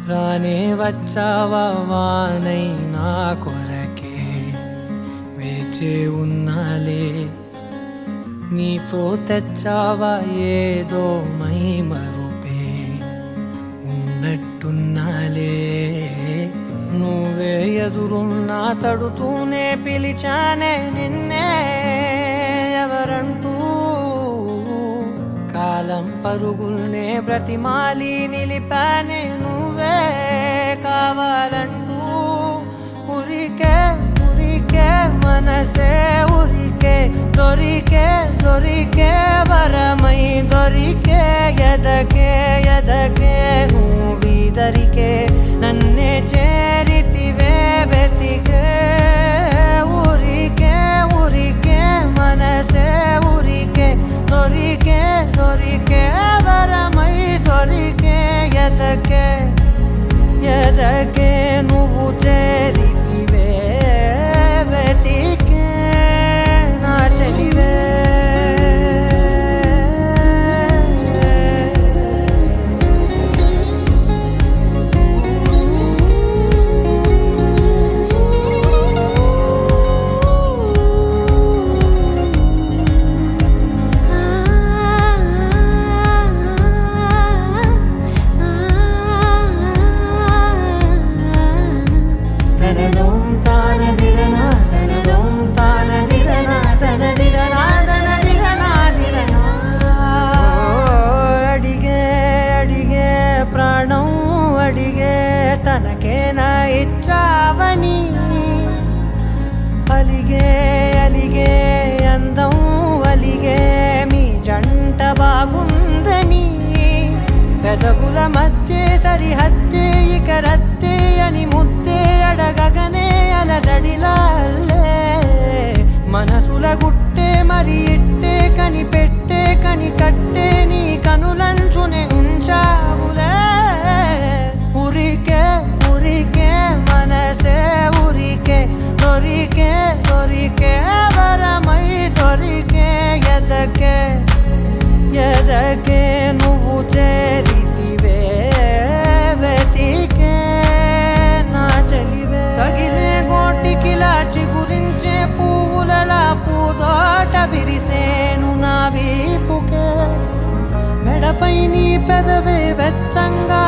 రానే వచ్చావా వానై నా కొరకే వేచే ఉన్నాలే నీతో తెచ్చావా ఏదో మై మరుపే ఉన్నట్టున్నాలే నువ్వే ఎదురున్నా తడుతూనే పిలిచానే నిన్నే ఎవరంటూ కాలం పరుగుల్నే బ్రతిమాలి నిలిపానే నువ్వే కావాలంటూ ఉరికే ఉరికే మనసే ఉరికే దొరికే దొరికే వరమై దొరికే ఎదకే ఎదకే నువ్విదరికే నన్నే చేరితివే వెతికే ఉరికే ఉరికే మనసే ఉరికే దొరికే దొరికే వరమై దొరికే ఎదకే ఎదకే నువ్వు చేరితివే వెతికే నా చెలివే తనకేనా ఇచ్చావని అలిగే అలిగే అందం అలిగే మీ జంట బాగుందని పెదవుల మధ్య సరిహద్దే ఇక రద్దే అని ముద్దే అడగగనే అలజడిలాల్లే మనసుల గుట్టే మరి ఇట్టే కనిపెట్టే కని కట్టే నీ కనులంచునే ఉంచావులే ఉరికే ఉరికే మనసే ఉరికే దొరికే దొరికే వరమై దొరికే ఎదకే ఎదకే నువ్వు చేరితివే వెతికే నా చెలివే తగిలే గోటికిలా చిగురించే పువ్వులలా పూదోట విరిసేను నా వీపుకే మెడపై నీ పెదవే వెచ్చంగా